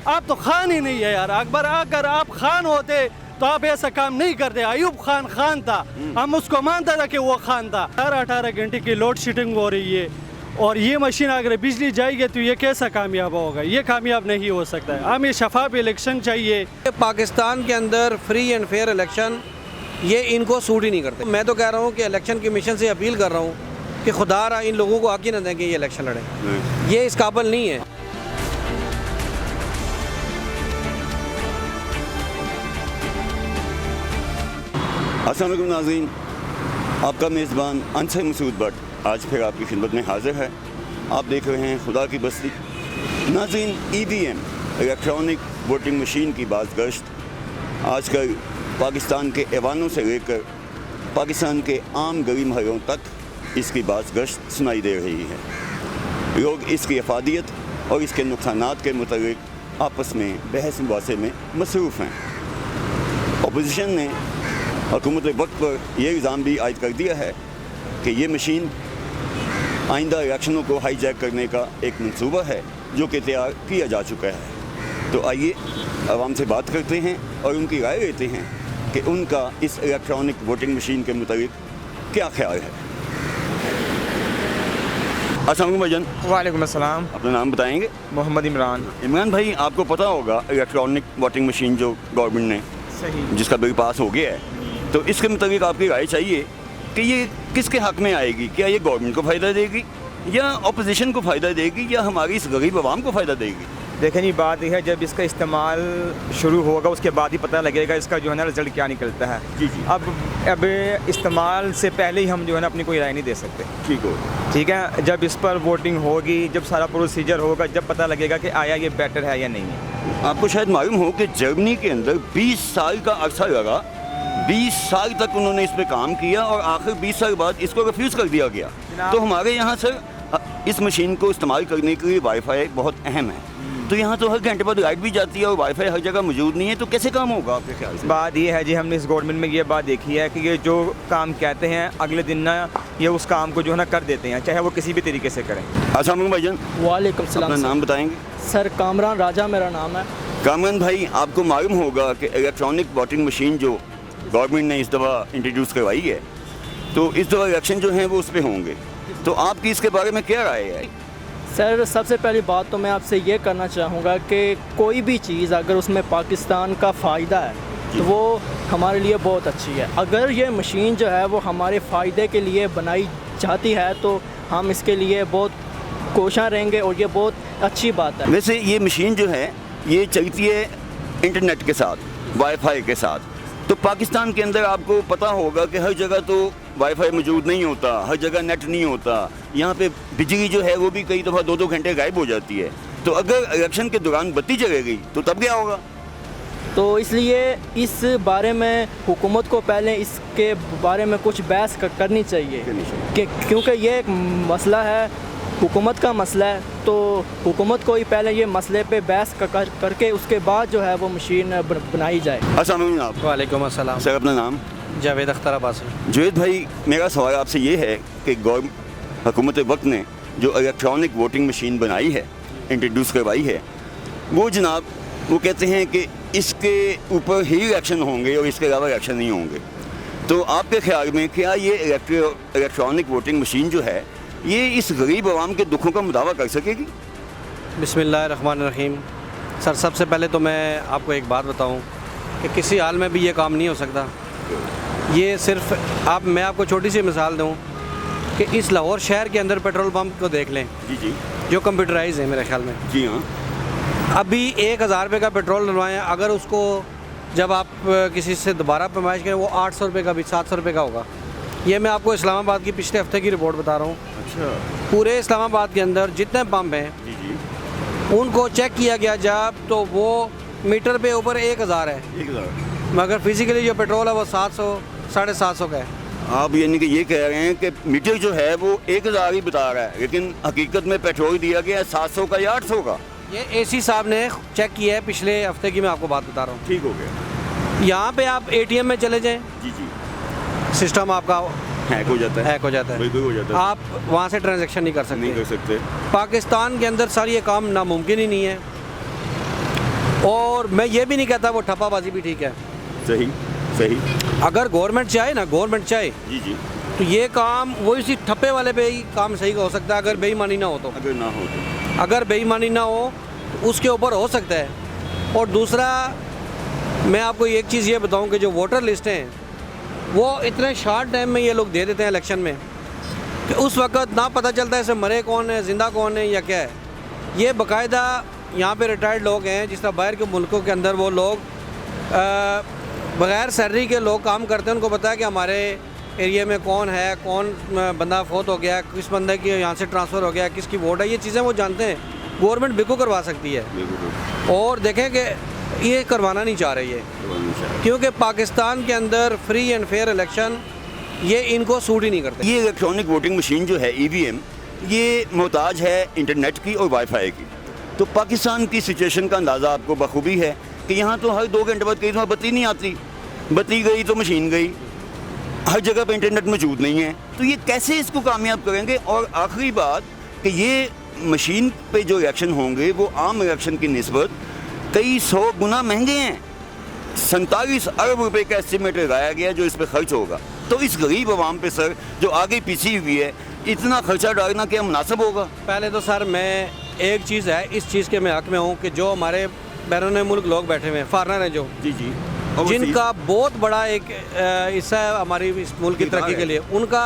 آپ تو خان ہی نہیں ہے یار. اگر آپ خان ہوتے تو آپ ایسا کام نہیں کرتے. ایوب خان تھا, ہم اس کو مانتا تھا کہ وہ خان تھا. 18 گھنٹے کی لوڈ شیڈنگ ہو رہی ہے, اور یہ مشین اگر بجلی جائے گی تو یہ کیسا کامیاب ہوگا؟ یہ کامیاب نہیں ہو سکتا ہے. ہمیں شفاف الیکشن چاہیے. پاکستان کے اندر فری اینڈ فیئر الیکشن یہ ان کو سوٹ ہی نہیں کرتے. میں تو کہہ رہا ہوں کہ الیکشن کمیشن سے اپیل کر رہا ہوں کہ خدا را ان لوگوں کو حق ہی نہ دیں کہ یہ الیکشن لڑیں. یہ اس قابل نہیں ہے. السلام علیکم ناظرین, آپ کا میزبان انصر مسعود بٹ آج پھر آپ کی خدمت میں حاضر ہے. آپ دیکھ رہے ہیں خدا کی بستی. ناظرین, EVM الیکٹرانک ووٹنگ مشین کی بازگشت آج کل پاکستان کے ایوانوں سے لے کر پاکستان کے عام گلی محلوں تک اس کی بازگشت سنائی دے رہی ہے. لوگ اس کی افادیت اور اس کے نقصانات کے متعلق آپس میں بحث مباحثے میں مصروف ہیں. اپوزیشن نے حکومت وقت پر یہ الزام بھی عائد کر دیا ہے کہ یہ مشین آئندہ الیکشنوں کو ہائی جیک کرنے کا ایک منصوبہ ہے جو کہ تیار کیا جا چکا ہے. تو آئیے عوام سے بات کرتے ہیں اور ان کی رائے لیتے ہیں کہ ان کا اس الیکٹرانک ووٹنگ مشین کے متعلق کیا خیال ہے. السلام علیکم بھائی جان. وعلیکم السلام. اپنا نام بتائیں گے؟ محمد عمران. عمران بھائی, آپ کو پتہ ہوگا الیکٹرانک ووٹنگ مشین جو گورنمنٹ نے صحیح جس کا بل پاس ہو گیا ہے, تو اس کے متعلق آپ کی رائے چاہیے کہ یہ کس کے حق میں آئے گی؟ کیا یہ گورنمنٹ کو فائدہ دے گی, یا اپوزیشن کو فائدہ دے گی, یا ہماری اس غریب عوام کو فائدہ دے گی؟ دیکھیں جی, بات یہ ہے جب اس کا استعمال شروع ہوگا اس کے بعد ہی پتہ لگے گا اس کا جو ہے نا رزلٹ کیا نکلتا ہے. جی جی. اب استعمال سے پہلے ہی ہم جو ہے نا اپنی کوئی رائے نہیں دے سکتے. ٹھیک ہے, جب اس پر ووٹنگ ہوگی, جب سارا پروسیجر ہوگا, جب پتہ لگے گا کہ آیا یہ بیٹر ہے یا نہیں ہے. آپ کو شاید معلوم ہو کہ جرمنی کے اندر 20 سال کا عرصہ لگا, 20 سال تک انہوں نے اس پہ کام کیا, اور آخر 20 سال بعد اس کو ریفیوز کر دیا گیا. تو ہمارے یہاں سر اس مشین کو استعمال کرنے کے لیے وائی فائی بہت اہم ہے. تو یہاں تو ہر گھنٹے بعد لائٹ بھی جاتی ہے اور وائی فائی ہر جگہ موجود نہیں ہے, تو کیسے کام ہوگا آپ کے خیال سے؟ بات یہ ہے جی, ہم نے اس گورنمنٹ میں یہ بات دیکھی ہے کہ یہ جو کام کہتے ہیں اگلے دن نا یہ اس کام کو جو ہے نا کر دیتے ہیں, چاہے وہ کسی بھی طریقے سے کریں. السلام علیکم بھائی جان. وعلیکم السلام. اپنا نام بتائیں گے؟ سر کامران راجہ میرا نام ہے. کامران بھائی, آپ کو معلوم ہوگا کہ الیکٹرانک ووٹنگ مشین جو گورنمنٹ نے اس دفعہ انٹروڈیوس کروائی ہے, تو اس دفعہ الیکشن جو ہیں وہ اس پہ ہوں گے, تو آپ کی اس کے بارے میں کیا رائے ہے؟ سر سب سے پہلی بات تو میں آپ سے یہ کرنا چاہوں گا کہ کوئی بھی چیز اگر اس میں پاکستان کا فائدہ ہے تو وہ ہمارے لیے بہت اچھی ہے. اگر یہ مشین جو ہے وہ ہمارے فائدے کے لیے بنائی جاتی ہے تو ہم اس کے لیے بہت کوشاں رہیں گے, اور یہ بہت اچھی بات ہے. ویسے یہ مشین جو ہے یہ چلتی ہے انٹرنیٹ کے ساتھ, وائی فائی کے ساتھ. تو پاکستان کے اندر آپ کو پتہ ہوگا کہ ہر جگہ تو وائی فائی موجود نہیں ہوتا, ہر جگہ نیٹ نہیں ہوتا. یہاں پہ بجلی جو ہے وہ بھی کئی دفعہ 2 گھنٹے غائب ہو جاتی ہے. تو اگر الیکشن کے دوران بتی چلے گئی تو تب کیا ہوگا؟ تو اس لیے اس بارے میں حکومت کو پہلے اس کے بارے میں کچھ بحث کرنی چاہیے, کیونکہ یہ ایک مسئلہ ہے, حکومت کا مسئلہ ہے. تو حکومت کو ہی پہلے یہ مسئلے پہ بحث کر کے اس کے بعد جو ہے وہ مشین بنائی جائے. السلام علیکم. آپ؟ وعلیکم السلام. سر اپنا نام؟ جاوید اختر عباسی. جاوید بھائی, میرا سوال آپ سے یہ ہے کہ حکومت وقت نے جو الیکٹرانک ووٹنگ مشین بنائی ہے, انٹروڈیوس کروائی ہے, وہ جناب وہ کہتے ہیں کہ اس کے اوپر ہی الیکشن ہوں گے اور اس کے علاوہ الیکشن نہیں ہوں گے. تو آپ کے خیال میں کیا یہ الیکٹرانک ووٹنگ مشین جو ہے یہ اس غریب عوام کے دکھوں کا مداوع کر سکے گی؟ بسم اللہ الرحمن الرحیم. سر سب سے پہلے تو میں آپ کو ایک بات بتاؤں کہ کسی حال میں بھی یہ کام نہیں ہو سکتا. یہ صرف میں آپ کو چھوٹی سی مثال دوں کہ اس لاہور شہر کے اندر پیٹرول پمپ کو دیکھ لیں. جی جی. جو کمپیوٹرائز ہے میرے خیال میں. جی ہاں. ابھی 1000 روپے کا پیٹرول ڈلوائیں, اگر اس کو جب آپ کسی سے دوبارہ پیمائش کریں وہ 800 روپے کا بھی 700 روپے کا ہوگا. یہ میں آپ کو اسلام آباد کی پچھلے ہفتے کی رپورٹ بتا رہا ہوں. اچھا. پورے اسلام آباد کے اندر جتنے پمپ ہیں جی جی ان کو چیک کیا گیا جب تو وہ میٹر پہ اوپر 1000 ہے, 1000, مگر فزیکلی جو پیٹرول ہے وہ 700 750 کا ہے. آپ یعنی کہ یہ کہہ رہے ہیں کہ میٹر جو ہے وہ 1000 ہی بتا رہا ہے, لیکن حقیقت میں پیٹرول دیا گیا ہے 700 کا یا 800 کا. یہ اے سی صاحب نے چیک کیا ہے پچھلے ہفتے کی, میں آپ کو بات بتا رہا ہوں. ٹھیک ہو گیا. یہاں پہ آپ ATM میں چلے جائیں, جی جی, سسٹم آپ کا ہیک ہو جاتا ہے. بالکل ہو جاتا ہے. آپ وہاں سے ٹرانزیکشن نہیں کر سکتے. پاکستان کے اندر سر یہ کام ناممکن ہی نہیں ہے. اور میں یہ بھی نہیں کہتا وہ ٹھپا بازی بھی ٹھیک ہے. صحیح. اگر گورنمنٹ چاہے نا، گورنمنٹ چاہے جی تو یہ کام وہ اسی ٹھپے والے پہ ہی کام صحیح ہو سکتا ہے. اگر بے ایمانی نہ ہو تو، اگر بے ایمانی نہ ہو اس کے اوپر ہو سکتا ہے. اور دوسرا میں آپ کو ایک چیز یہ بتاؤں کہ جو ووٹر لسٹ ہیں وہ اتنے شارٹ ٹائم میں یہ لوگ دے دیتے ہیں الیکشن میں کہ اس وقت نہ پتہ چلتا ہے اسے مرے کون ہے، زندہ کون ہے یا کیا ہے. یہ باقاعدہ یہاں پہ ریٹائرڈ لوگ ہیں، جس طرح باہر کے ملکوں کے اندر وہ لوگ بغیر سیلری کے لوگ کام کرتے ہیں. ان کو پتہ ہے کہ ہمارے ایریا میں کون ہے، کون بندہ فوت ہو گیا، کس بندے کی یہاں سے ٹرانسفر ہو گیا، کس کی ووٹ ہے، یہ چیزیں وہ جانتے ہیں. گورنمنٹ بالکل کروا سکتی ہے. اور دیکھیں کہ یہ کروانا نہیں چاہ رہی ہے کیونکہ پاکستان کے اندر فری اینڈ فیئر الیکشن یہ ان کو سوٹ ہی نہیں کرتے. یہ الیکٹرانک ووٹنگ مشین جو ہے EVM، یہ محتاج ہے انٹرنیٹ کی اور وائی فائی کی. تو پاکستان کی سچویشن کا اندازہ آپ کو بخوبی ہے کہ یہاں تو ہر 2 گھنٹے بعد کئی دفعہ بتی نہیں آتی، بتی گئی تو مشین گئی، ہر جگہ پہ انٹرنیٹ موجود نہیں ہے. تو یہ کیسے اس کو کامیاب کریں گے؟ اور آخری بات کہ یہ مشین پہ جو الیکشن ہوں گے وہ عام الیکشن کی نسبت کئی 100 گنا مہنگے ہیں. 47 ارب روپے کا ایسٹیمیٹ لگایا گیا جو اس پہ خرچ ہوگا. تو اس غریب عوام پہ سر جو آگے پیچھے ہوئی ہے اتنا خرچہ ڈالنا کیا مناسب ہوگا؟ پہلے تو سر میں ایک چیز ہے، اس چیز کے میں حق میں ہوں کہ جو ہمارے بیرون ملک لوگ بیٹھے ہوئے ہیں، فارنر ہیں جو جی جن کا بہت بڑا ایک حصہ ہے ہماری اس ملک کی ترقی کے لیے، ان کا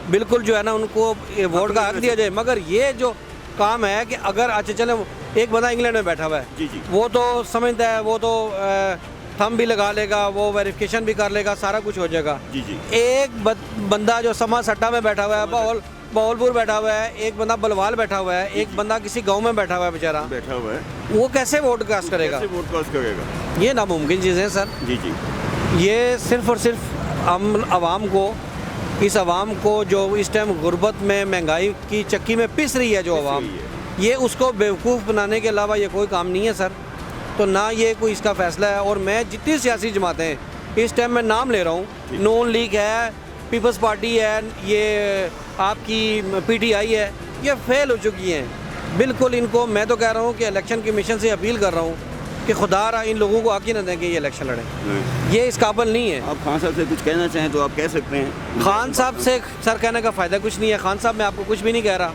بالکل جو ہے نا ان کو ووٹ کا حق دیا جائے. مگر یہ جو کام ہے کہ اگر اچھا چلیں ایک بندہ انگلینڈ میں بیٹھا ہوا ہے، وہ تو سمجھتا ہے، وہ تو تھم بھی لگا لے گا، وہ ویریفیکیشن بھی کر لے گا، سارا کچھ ہو جائے گا. ایک بندہ جو سما سٹا میں بیٹھا ہوا ہے، بہولپور بیٹھا ہوا ہے، ایک بندہ بلوال بیٹھا ہوا ہے، ایک بندہ کسی گاؤں میں بیٹھا ہوا ہے بیچارہ، وہ کیسے ووٹ کاسٹ کرے گا؟ یہ ناممکن چیز ہے سر. یہ صرف اور صرف ہم عوام کو، اس عوام کو جو اس ٹائم غربت میں مہنگائی کی چکی میں پس رہی ہے جو عوام، یہ اس کو بیوقوف بنانے کے علاوہ یہ کوئی کام نہیں ہے سر. تو نہ یہ کوئی اس کا فیصلہ ہے. اور میں جتنی سیاسی جماعتیں ہیں اس ٹائم میں نام لے رہا ہوں، نون لیگ ہے، پیپلز پارٹی ہے، یہ آپ کی PTI ہے، یہ فیل ہو چکی ہیں بالکل. ان کو میں تو کہہ رہا ہوں کہ الیکشن کمیشن سے اپیل کر رہا ہوں کہ خدا را ان لوگوں کو حق ہی نہ دیں کہ یہ الیکشن لڑیں. یہ اس قابل نہیں ہے. آپ خان صاحب سے کچھ کہنا چاہیں تو آپ کہہ سکتے ہیں. خان صاحب سے سر کہنے کا فائدہ کچھ نہیں ہے. خان صاحب میں آپ کو کچھ بھی نہیں کہہ رہا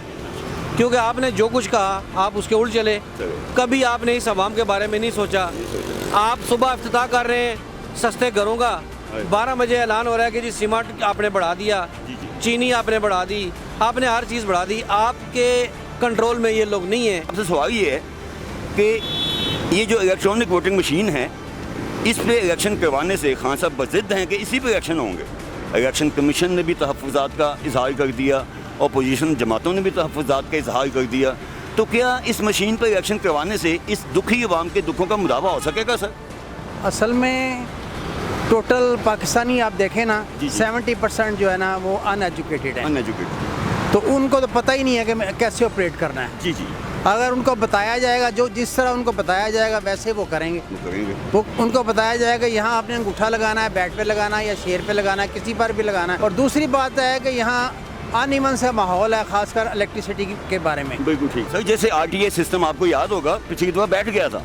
کیونکہ آپ نے جو کچھ کہا آپ اس کے الٹ چلے. کبھی آپ نے اس عوام کے بارے میں نہیں سوچا. آپ صبح افتتاح کر رہے ہیں سستے گھروں کا، 12 بجے اعلان ہو رہا ہے کہ جی سیمنٹ آپ نے بڑھا دیا، چینی آپ نے بڑھا دی، آپ نے ہر چیز بڑھا دی. آپ کے کنٹرول میں یہ لوگ نہیں ہیں. اب سے سوال یہ ہے کہ یہ جو الیکٹرانک ووٹنگ مشین ہے اس پہ الیکشن کروانے سے خان صاحب بضد ہیں کہ اسی پہ الیکشن ہوں گے. الیکشن کمیشن نے بھی تحفظات کا اظہار کر دیا، اپوزیشن جماعتوں نے بھی تحفظات کا اظہار کر دیا. تو کیا اس مشین پر الیکشن کروانے سے اس دکھی عوام کے دکھوں کا مداوع ہو سکے گا سر؟ اصل میں ٹوٹل پاکستانی آپ دیکھیں نا 70% جو ہے نا وہ ان ایجوکیٹڈ ہے. تو ان کو تو پتہ ہی نہیں ہے کہ کیسے آپریٹ کرنا ہے. اگر ان کو بتایا جائے گا، جو جس طرح ان کو بتایا جائے گا ویسے وہ کریں گے. وہ ان کو بتایا جائے گا یہاں آپ نے انگوٹھا لگانا ہے، بیٹ پہ لگانا ہے یا شیر پہ لگانا ہے، کسی پر بھی لگانا ہے. اور دوسری بات ہے کہ یہاں ان ایون سا ماحول ہے، خاص کر الیکٹریسٹی کے بارے میں. بالکل ٹھیک سر. جیسے RTA سسٹم آپ کو یاد ہوگا پچھلی دفعہ بیٹھ گیا تھا،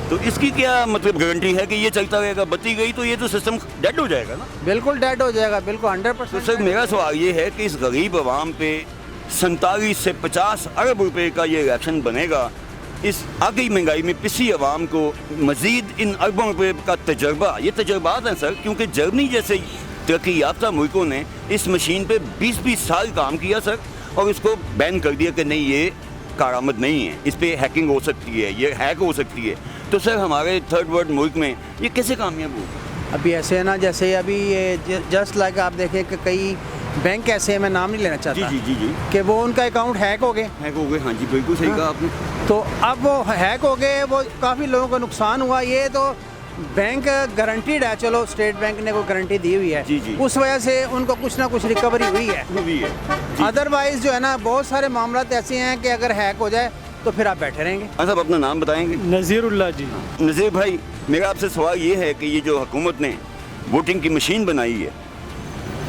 تو اس کی کیا مطلب گارنٹی ہے کہ یہ چلتا رہے گا؟ بتی گئی تو یہ تو سسٹم ڈیڈ ہو جائے گا نا. بالکل ڈیڈ ہو جائے گا، بالکل 100%. تو سر میرا سوال یہ ہے کہ اس غریب عوام پہ 47 سے 50 ارب روپے کا یہ الیکشن بنے گا. اس آگئی مہنگائی میں پسی عوام کو مزید ان اربوں روپے کا تجربہ، یہ تجربات ہیں سر، کیونکہ جرمنی جیسے ترقی یافتہ ملکوں نے اس مشین پہ 20 سال کام کیا سر، اور اس کو بین کر دیا کہ نہیں یہ کارآمد نہیں ہے، اس پہ ہیکنگ ہو سکتی ہے، یہ ہیک ہو سکتی ہے. تو سر ہمارے تھرڈ ورلڈ ملک میں یہ کیسے کامیاب ہو؟ ابھی ایسے ہے نا، جیسے ابھی یہ جسٹ لائک آپ دیکھیں کہ کئی بینک ایسے ہیں، میں نام نہیں لینا چاہتا، کہ وہ ان کا اکاؤنٹ ہیک ہو گئے. ہاں جی بالکل صحیح کہا آپ نے. تو اب وہ ہیک ہو گئے، وہ کافی لوگوں کو نقصان ہوا. یہ تو بینک گارنٹیڈ ہے، چلو اسٹیٹ بینک نے کوئی گارنٹی دی ہوئی ہے، اس وجہ سے ان کو کچھ نہ کچھ ریکوری ہوئی ہے. ادروائز جو ہے نا بہت سارے معاملات ایسے ہیں کہ اگر ہیک ہو جائے تو پھر آپ بیٹھے رہیں گے. صاحب اپنا نام بتائیں گے؟ نذیر اللہ جی. نذیر بھائی، میرا آپ سے سوال یہ ہے کہ یہ جو حکومت نے ووٹنگ کی مشین بنائی ہے،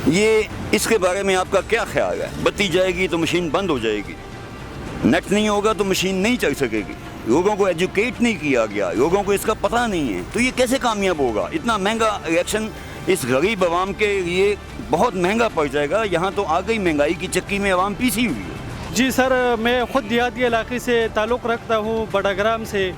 یہ اس کے بارے میں آپ کا کیا خیال ہے؟ بتی جائے گی تو مشین بند ہو جائے گی، نیٹ نہیں ہوگا تو مشین نہیں چل سکے گی. لوگوں کو ایجوکیٹ نہیں کیا گیا, لوگوں کو اس کا پتہ نہیں ہے, تو یہ کیسے کامیاب ہوگا؟ اتنا مہنگا الیکشن اس غریب عوام کے لیے بہت مہنگا پڑ جائے گا. یہاں تو آ گئی مہنگائی کی چکی میں عوام پیسی ہوئی ہے. جی سر, میں خود دیہاتی علاقے سے تعلق رکھتا ہوں, بڑاگرام سے.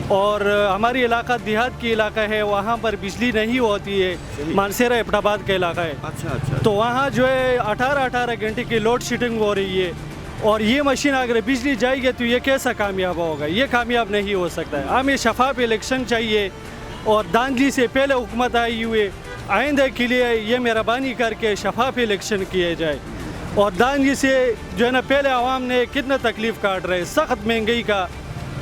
اور ہماری علاقہ دیہات کی علاقہ ہے, وہاں پر بجلی نہیں ہوتی ہے. مانسیرا ابن آباد کا علاقہ ہے. اچھا. تو وہاں جو ہے 18 گھنٹے کی لوڈ شیڈنگ ہو رہی ہے. اور یہ مشین اگر بجلی جائے گی تو یہ کیسا کامیاب ہوگا؟ یہ کامیاب نہیں ہو سکتا ہے. ہمیں شفاف الیکشن چاہیے, اور دھاندلی سے پہلے حکومت آئی ہوئے, آئندہ کے لیے یہ مہربانی کر کے شفاف الیکشن کیے جائے. اور دھاندلی سے جو ہے نا, پہلے عوام نے کتنا تکلیف کاٹ رہے, سخت مہنگائی کا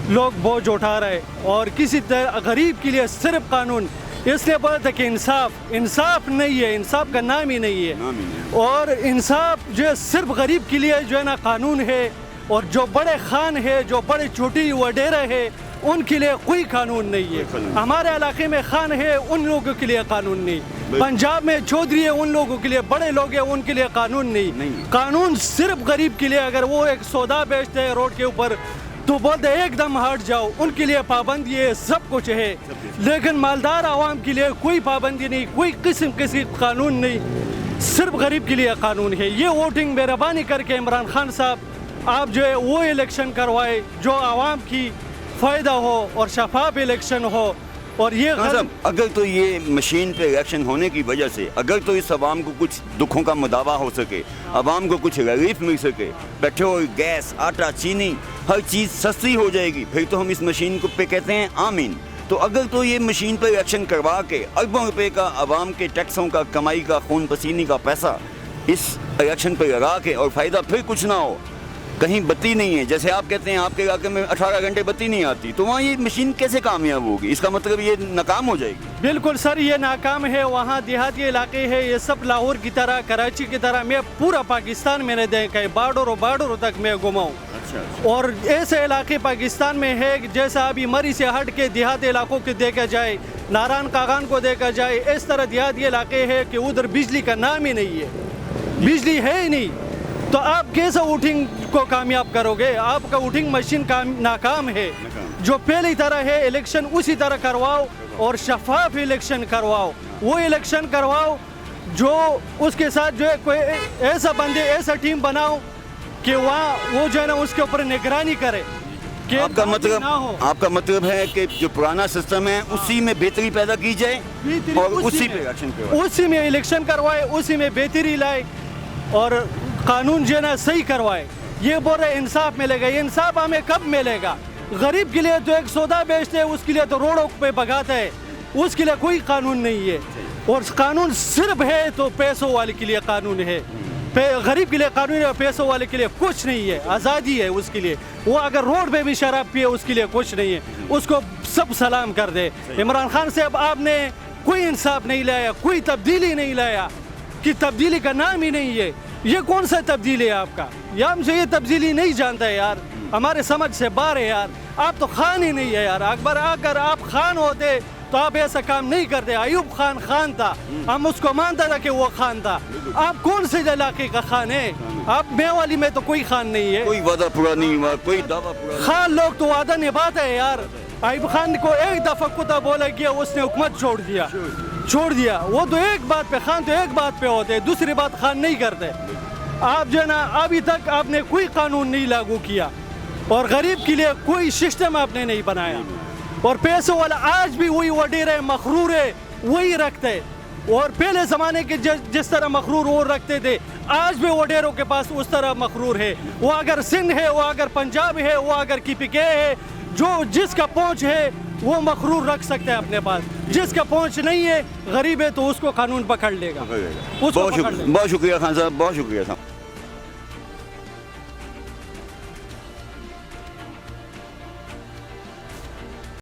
لوگ بوجھ اٹھا رہے, اور کسی غریب کے لیے صرف قانون اس لیے بولا تھا کہ انصاف نہیں ہے, انصاف کا نام ہی نہیں ہے. اور انصاف جو ہے صرف غریب کے لیے جو ہے نا قانون ہے, اور جو بڑے خان ہے, جو بڑے چھوٹی وڈیرے ہے, ان کے لیے کوئی قانون نہیں ہے. ہمارے علاقے میں خان ہے, ان لوگوں کے لیے قانون نہیں. پنجاب میں چودھری ہے, ان لوگوں کے لیے بڑے لوگ ہیں, ان کے لیے قانون نہیں. قانون صرف غریب کے لیے. اگر وہ ایک سودا بیچتے ہیں روڈ کے اوپر تو بولتے ایک دم ہٹ جاؤ, ان کے لیے پابندی ہے, سب کچھ ہے. لیکن مالدار عوام کے لیے کوئی پابندی نہیں, کوئی قسم کسی قانون نہیں, صرف غریب کے لیے قانون ہے. یہ ووٹنگ مہربانی کر کے عمران خان صاحب آپ جو ہے وہ الیکشن کروائے جو عوام کی فائدہ ہو اور شفاف الیکشن ہو. اور یہ اگر تو یہ مشین پہ الیکشن ہونے کی وجہ سے اگر تو اس عوام کو کچھ دکھوں کا مداوع ہو سکے, عوام کو کچھ ریلیف مل سکے, پیٹرول, گیس, آٹا, چینی, ہر چیز سستی ہو جائے گی, پھر تو ہم اس مشین کو پہ کہتے ہیں آمین. تو اگر تو یہ مشین پہ الیکشن کروا کے اربوں روپے کا عوام کے ٹیکسوں کا, کمائی کا, خون پسینے کا پیسہ اس الیکشن پہ لگا کے اور فائدہ پھر کچھ نہ ہو, کہیں بتی نہیں ہے, جیسے آپ کہتے ہیں آپ کے علاقے میں 18 گھنٹے بتی نہیں آتی, تو وہاں یہ مشین کیسے کامیاب ہوگی؟ اس کا مطلب یہ ناکام ہو جائے گی. بالکل سر, یہ ناکام ہے. وہاں دیہاتی علاقے ہے, یہ سب لاہور کی طرح, کراچی کی طرح. میں پورا پاکستان میں نے دیکھا ہے, بارڈروں تک میں گھوماؤں. اور ایسے علاقے پاکستان میں ہے جیسا ابھی مری سے ہٹ کے دیہاتی علاقوں کو دیکھا جائے, ناران کاغان کو دیکھا جائے, اس طرح دیہاتی علاقے ہے کہ ادھر بجلی کا نام ہی نہیں ہے, بجلی ہے ہی نہیں. تو آپ کیسے ووٹنگ کو کامیاب کرو گے؟ آپ کا ووٹنگ مشین ناکام ہے. جو پہلی طرح ہے الیکشن اسی طرح کرواؤ, اور شفاف الیکشن کرواؤ. وہ الیکشن کرواؤ جو اس کے ساتھ جو ہے کوئی ایسا بندے, ایسا ٹیم بناؤ کہ وہاں وہ جو ہے نا اس کے اوپر نگرانی کرے. آپ کا مطلب ہے کہ جو پرانا سسٹم ہے اسی میں بہتری پیدا کی جائے اور اسی میں الیکشن کروائے, اسی میں بہتری لائے, اور قانون جو ہے نا صحیح کروائے. یہ بول رہے انصاف ملے گا, یہ انصاف ہمیں کب ملے گا؟ غریب کے لیے تو ایک سودا بیچتے ہیں, اس کے لیے تو روڈوں پہ بگاتا ہے, اس کے لیے کوئی قانون نہیں ہے. اور قانون صرف ہے تو پیسوں والے کے لیے قانون ہے, غریب کے لیے قانون ہے, پیسوں والے کے لیے کچھ نہیں ہے. آزادی ہے اس کے لیے. وہ اگر روڈ پہ بھی شراب پیے اس کے لیے کچھ نہیں ہے, اس کو سب سلام کر دے. عمران خان صاحب آپ نے کوئی انصاف نہیں لایا, کوئی تبدیلی نہیں لایا, کہ تبدیلی کا نام ہی نہیں ہے. یہ کون سا تبدیلی ہے آپ کا؟ یا ہم سے یہ تبدیلی نہیں جانتا ہے یار, ہمارے سمجھ سے باہر ہے یار. آپ تو خان ہی نہیں ہے یار. اکبر اگر آپ خان ہوتے تو آپ ایسا کام نہیں کرتے. ایوب خان تھا, ہم اس کو مانتا تھا کہ وہ خان تھا. آپ کون سے علاقے کا خان ہے؟ آپ میوالی میں تو کوئی خان نہیں ہے. کوئی وعدہ پورا نہیں ہوا, کوئی دعویٰ پورا. خان لوگ تو وعدہ نبھاتے ہیں یار. ایوب خان کو ایک دفعہ کتا بولا گیا, اس نے حکومت چھوڑ دیا. وہ تو ایک بات پہ, خان تو ایک بات پہ ہوتے, دوسری بات خان نہیں کرتے. آپ جو ہے نا ابھی تک آپ نے کوئی قانون نہیں لاگو کیا, اور غریب کے لیے کوئی سسٹم آپ نے نہیں بنایا. اور پیسوں والا آج بھی وہی وڈیرے مغرور ہے, وہی رکھتے. اور پہلے زمانے کے جس طرح مغرور وہ رکھتے تھے, آج بھی وڈیروں کے پاس اس طرح مغرور ہے. وہ اگر سندھ ہے, وہ اگر پنجاب ہے, وہ اگر KPK ہے, جو جس کا پہنچ ہے وہ مغرور رکھ سکتے ہیں اپنے پاس. جس کا پہنچ نہیں ہے, غریب ہے, تو اس کو قانون پکڑ لے گا. بہت شکریہ خان صاحب, بہت شکریہ صاحب.